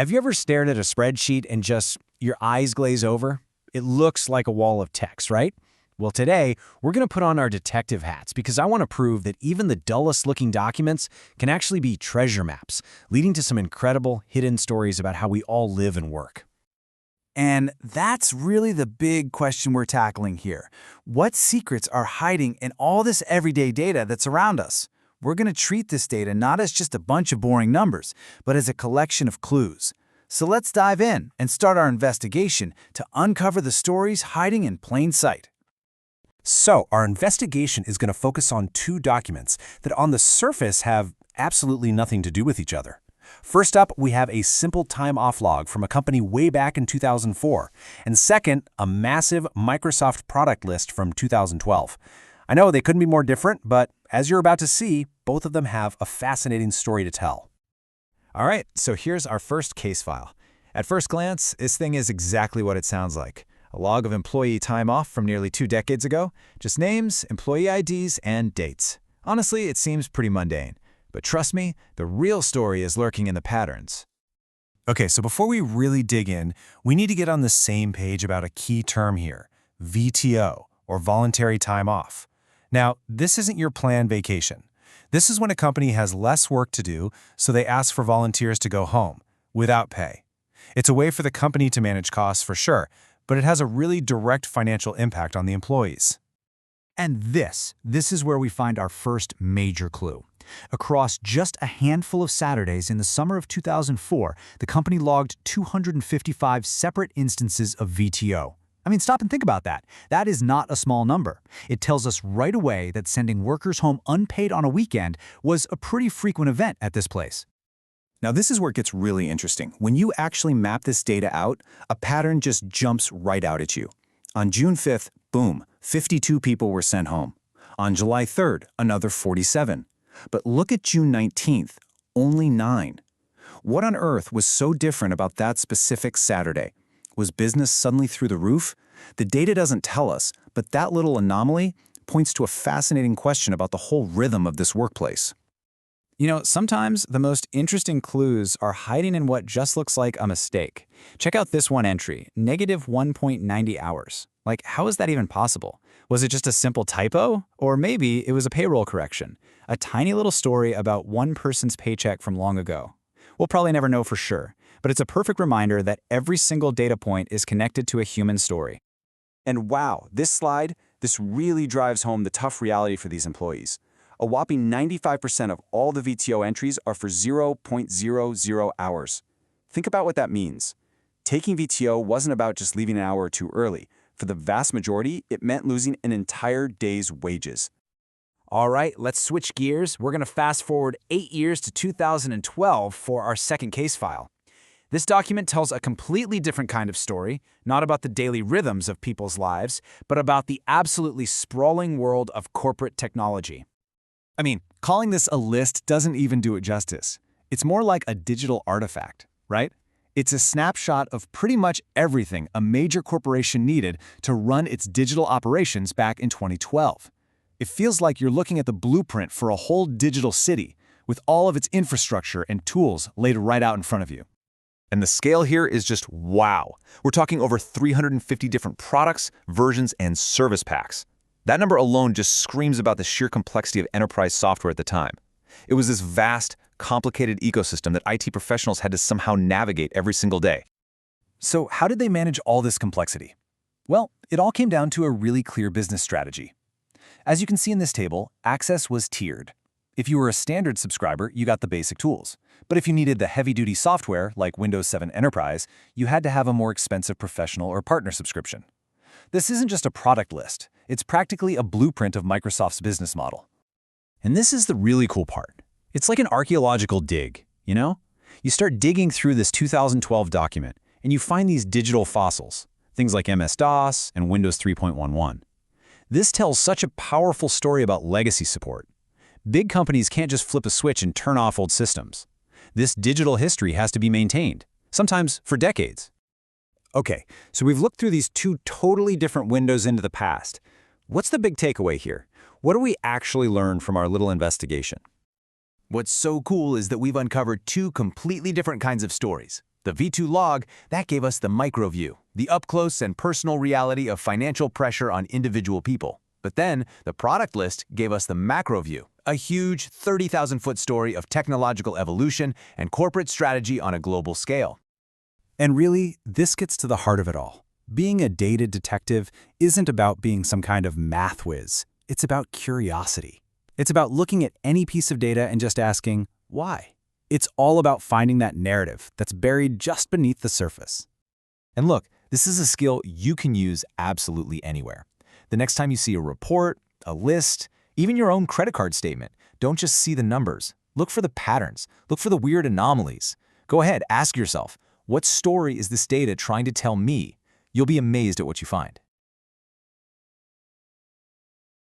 Have you ever stared at a spreadsheet and just your eyes glaze over? It looks like a wall of text, right? Well, today, we're going to put on our detective hats because I want to prove that even the dullest looking documents can actually be treasure maps, leading to some incredible hidden stories about how we all live and work. And that's really the big question we're tackling here. What secrets are hiding in all this everyday data that's around us? We're going to treat this data not as just a bunch of boring numbers, but as a collection of clues. So let's dive in and start our investigation to uncover the stories hiding in plain sight. So, our investigation is going to focus on two documents that on the surface have absolutely nothing to do with each other. First up, we have a simple time-off log from a company way back in 2004. And second, a massive Microsoft product list from 2012. I know they couldn't be more different, but as you're about to see, both of them have a fascinating story to tell. All right, so here's our first case file. At first glance, this thing is exactly what it sounds like. A log of employee time off from nearly 2 decades ago. Just names, employee IDs, and dates. Honestly, it seems pretty mundane. But trust me, the real story is lurking in the patterns. Okay, so before we really dig in, we need to get on the same page about a key term here, VTO, or voluntary time off. Now, this isn't your planned vacation. This is when a company has less work to do, so they ask for volunteers to go home, without pay. It's a way for the company to manage costs for sure, but it has a really direct financial impact on the employees. And this is where we find our first major clue. Across just a handful of Saturdays in the summer of 2004, the company logged 255 separate instances of VTO. I mean, stop and think about that. That is not a small number. It tells us right away that sending workers home unpaid on a weekend was a pretty frequent event at this place. Now, this is where it gets really interesting. When you actually map this data out, a pattern just jumps right out at you. On June 5th, boom, 52 people were sent home. On July 3rd, another 47. But look at June 19th, only 9. What on earth was so different about that specific Saturday? Was business suddenly through the roof? The data doesn't tell us, but that little anomaly points to a fascinating question about the whole rhythm of this workplace. You know, sometimes the most interesting clues are hiding in what just looks like a mistake. Check out this one entry, negative 1.90 hours. Like, how is that even possible? Was it just a simple typo? Or maybe it was a payroll correction, a tiny little story about one person's paycheck from long ago. We'll probably never know for sure, but it's a perfect reminder that every single data point is connected to a human story. And wow, this really drives home the tough reality for these employees. A whopping 95% of all the VTO entries are for 0.00 hours. Think about what that means. Taking VTO wasn't about just leaving an hour or two early. For the vast majority, it meant losing an entire day's wages. All right, let's switch gears. We're going to fast forward 8 years to 2012 for our second case file. This document tells a completely different kind of story, not about the daily rhythms of people's lives, but about the absolutely sprawling world of corporate technology. I mean, calling this a list doesn't even do it justice. It's more like a digital artifact, right? It's a snapshot of pretty much everything a major corporation needed to run its digital operations back in 2012. It feels like you're looking at the blueprint for a whole digital city, with all of its infrastructure and tools laid right out in front of you. And the scale here is just wow. We're talking over 350 different products, versions, and service packs. That number alone just screams about the sheer complexity of enterprise software at the time. It was this vast, complicated ecosystem that IT professionals had to somehow navigate every single day. So how did they manage all this complexity? Well, it all came down to a really clear business strategy. As you can see in this table, access was tiered. If you were a standard subscriber, you got the basic tools. But if you needed the heavy-duty software, like Windows 7 Enterprise, you had to have a more expensive professional or partner subscription. This isn't just a product list. It's practically a blueprint of Microsoft's business model. And this is the really cool part. It's like an archaeological dig, you know? You start digging through this 2012 document, and you find these digital fossils, things like MS-DOS and Windows 3.11. This tells such a powerful story about legacy support. Big companies can't just flip a switch and turn off old systems. This digital history has to be maintained, sometimes for decades. Okay, so we've looked through these two totally different windows into the past. What's the big takeaway here? What do we actually learn from our little investigation? What's so cool is that we've uncovered two completely different kinds of stories. The V2 log, that gave us the micro view, the up-close and personal reality of financial pressure on individual people. But then, the product list gave us the macro view, a huge 30,000-foot story of technological evolution and corporate strategy on a global scale. And really, this gets to the heart of it all. Being a data detective isn't about being some kind of math whiz. It's about curiosity. It's about looking at any piece of data and just asking, why? It's all about finding that narrative that's buried just beneath the surface. And look, this is a skill you can use absolutely anywhere. The next time you see a report, a list, even your own credit card statement, don't just see the numbers. Look for the patterns. Look for the weird anomalies. Go ahead, ask yourself, what story is this data trying to tell me? You'll be amazed at what you find.